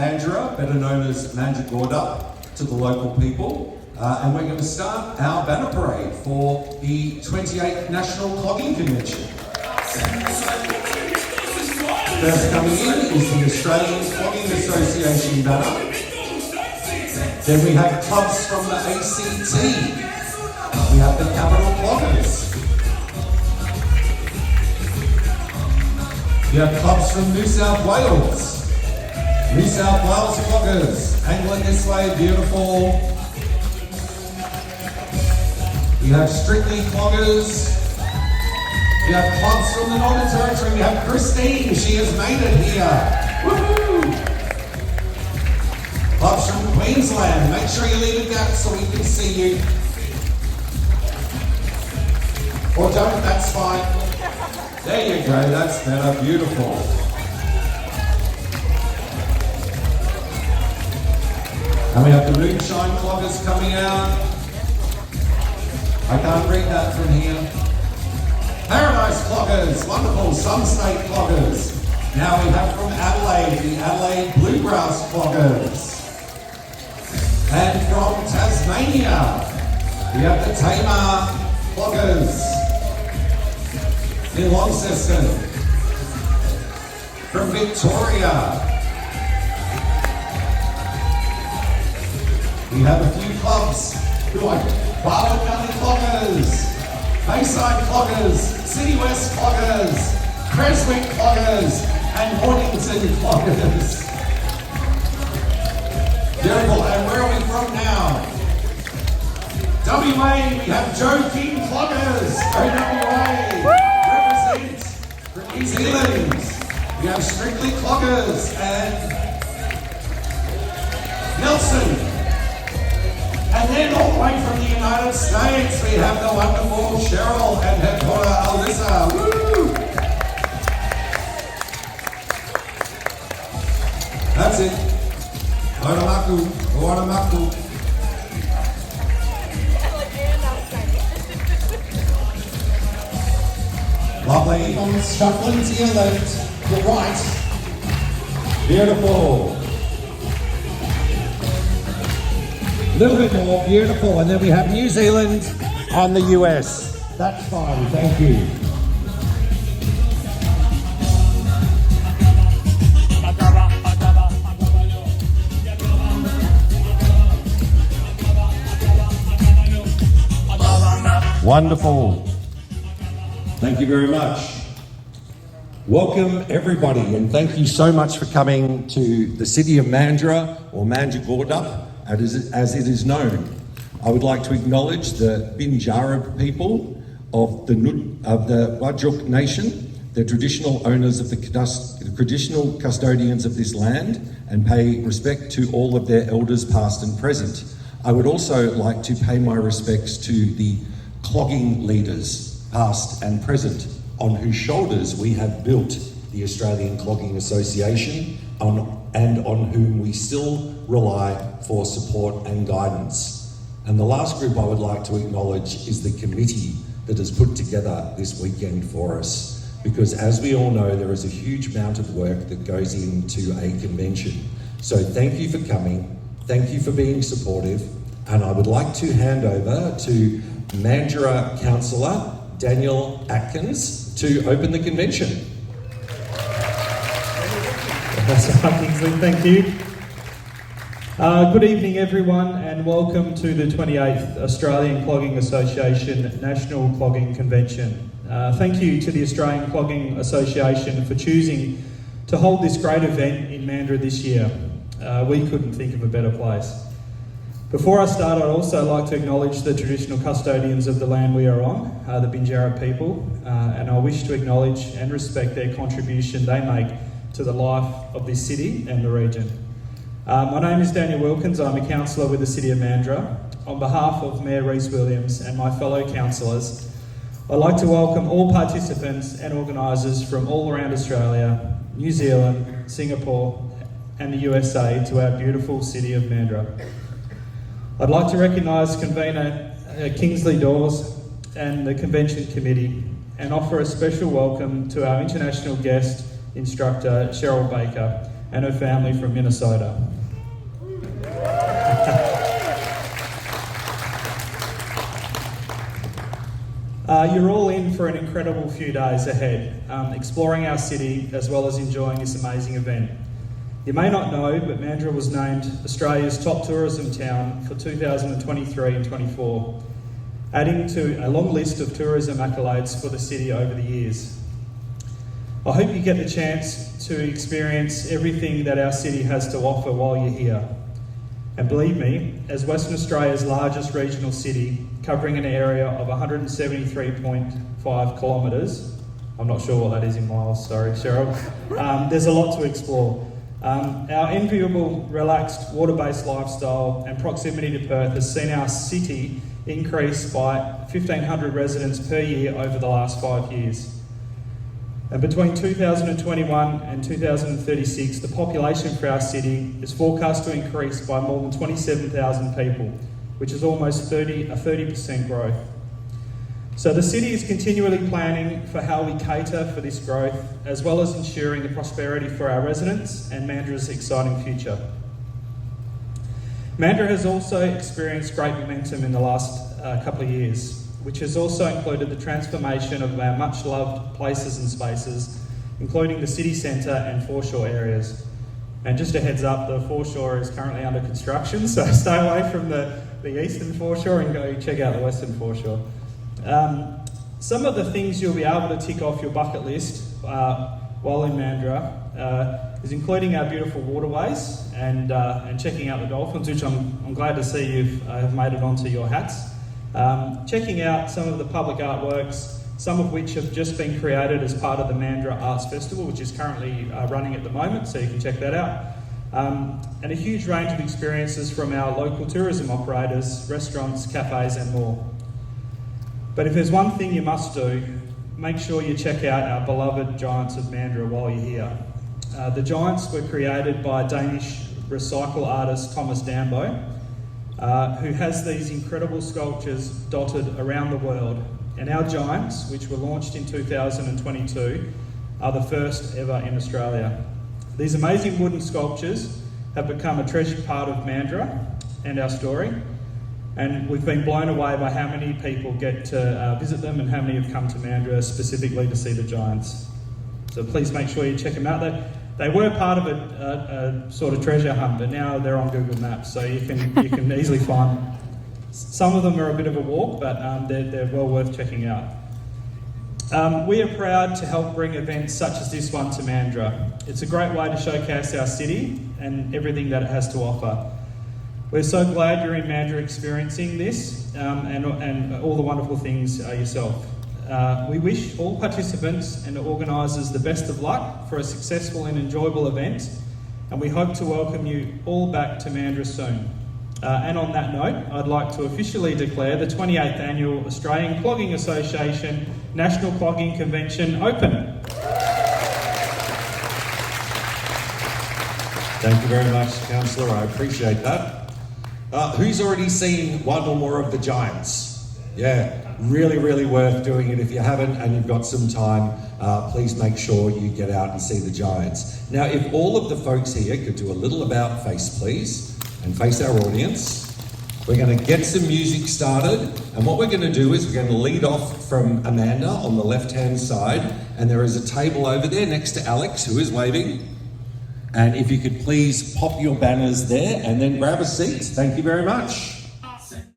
Mandurah, better known as Mandurah, to the local people. And we're going to start our banner parade for the 28th National Clogging Convention. First coming in is the Australian Clogging Association banner. Then we have clubs from the ACT. We have the Capital Cloggers. We have clubs from New South Wales. New South Wales Cloggers, angling this way, beautiful. We have Strictly Cloggers. We have clubs from the Northern Territory. We have Christine, she has made it here. Woohoo! Clubs from Queensland, make sure you leave a gap so we can see you. Or don't, that's fine. There you go, that's better, beautiful. And we have the Moonshine Cloggers coming out. I can't read that from here. Paradise Cloggers, wonderful, some state cloggers. Now we have from Adelaide, the Adelaide Bluegrass Cloggers. And from Tasmania, we have the Tamar Cloggers in Launceston. From Victoria, we have a few clubs. Who are Barwon Valley Cloggers, Bayside Cloggers, City West Cloggers, Creswick Cloggers, and Mornington Cloggers. Beautiful, and where are we from now? WA, we have Joe King Cloggers. Go WA, represent from New Zealand. We have Strictly Cloggers and Nelson. And then all the way from the United States, we have the wonderful Cheryl and her daughter Alyssa. Woo! That's it. Oranamaku, Oranamaku. Lovely. Shuffling to your left, your right. Beautiful. A little bit more, beautiful, and then we have New Zealand and the US. That's fine, thank you. Wonderful. Thank you very much. Welcome everybody, and thank you so much for coming to the city of Mandurah, or Mandurah, as it is known. I would like to acknowledge the Binjarab people of the Whadjuk Nation, the traditional owners of the traditional custodians of this land, and pay respect to all of their elders past and present. I would also like to pay my respects to the clogging leaders past and present, on whose shoulders we have built the Australian Clogging Association, and on whom we still rely for support and guidance. And the last group I would like to acknowledge is the committee that has put together this weekend for us. Because as we all know, there is a huge amount of work that goes into a convention. So thank you for coming, thank you for being supportive, and I would like to hand over to Mandurah Councillor Daniel Atkins to open the convention. That's right, Kingsley, thank you. Good evening everyone, and welcome to the 28th Australian Clogging Association National Clogging Convention. Thank you to the Australian Clogging Association for choosing to hold this great event in Mandurah this year. We couldn't think of a better place. Before I start, I'd also like to acknowledge the traditional custodians of the land we are on, the Binjarab people, and I wish to acknowledge and respect their contribution they make to the life of this city and the region. My name is Daniel Wilkins. I'm a councillor with the City of Mandurah. On behalf of Mayor Rhys Williams and my fellow councillors, I'd like to welcome all participants and organisers from all around Australia, New Zealand, Singapore and the USA to our beautiful city of Mandurah. I'd like to recognise convener Kingsley Dawes and the Convention Committee, and offer a special welcome to our international guest instructor Cheryl Baker, and her family from Minnesota. You're all in for an incredible few days ahead, exploring our city as well as enjoying this amazing event. You may not know, but Mandurah was named Australia's top tourism town for 2023 and 24, adding to a long list of tourism accolades for the city over the years. I hope you get the chance to experience everything that our city has to offer while you're here. And believe me, as Western Australia's largest regional city, covering an area of 173.5 kilometres, I'm not sure what that is in miles, sorry Cheryl, there's a lot to explore. Our enviable, relaxed, water-based lifestyle and proximity to Perth has seen our city increase by 1,500 residents per year over the last 5 years. And between 2021 and 2036, the population for our city is forecast to increase by more than 27,000 people, which is almost a 30% growth. So the city is continually planning for how we cater for this growth, as well as ensuring the prosperity for our residents and Mandurah's exciting future. Mandurah has also experienced great momentum in the last couple of years, which has also included the transformation of our much-loved places and spaces, including the city centre and foreshore areas. And just a heads up, the foreshore is currently under construction, so stay away from the eastern foreshore and go check out the western foreshore. Some of the things you'll be able to tick off your bucket list while in Mandurah is including our beautiful waterways and checking out the dolphins, which I'm glad to see have made it onto your hats. Checking out some of the public artworks, some of which have just been created as part of the Mandurah Arts Festival, which is currently running at the moment, so you can check that out. And a huge range of experiences from our local tourism operators, restaurants, cafes and more. But if there's one thing you must do, make sure you check out our beloved Giants of Mandurah while you're here. The Giants were created by Danish recycle artist Thomas Dambo, who has these incredible sculptures dotted around the world. And our Giants, which were launched in 2022, are the first ever in Australia. These amazing wooden sculptures have become a treasured part of Mandurah and our story. And we've been blown away by how many people get to visit them and how many have come to Mandurah specifically to see the Giants. So please make sure you check them out. They were part of a sort of treasure hunt, but now they're on Google Maps, so you can easily find them. Some of them are a bit of a walk, but they're well worth checking out. We are proud to help bring events such as this one to Mandurah. It's a great way to showcase our city and everything that it has to offer. We're so glad you're in Mandurah experiencing this and all the wonderful things yourself. We wish all participants and organisers the best of luck for a successful and enjoyable event, and we hope to welcome you all back to Mandurah soon. And on that note, I'd like to officially declare the 28th Annual Australian Clogging Association National Clogging Convention open. Thank you very much, Councillor. I appreciate that. Who's already seen one or more of the Giants? Yeah, really, really worth doing it. If you haven't and you've got some time, please make sure you get out and see the Giants. Now, if all of the folks here could do a little about face, please, and face our audience. We're going to get some music started, and what we're going to do is we're going to lead off from Amanda on the left-hand side, and there is a table over there next to Alex, who is waving. And if you could please pop your banners there and then grab a seat. Thank you very much.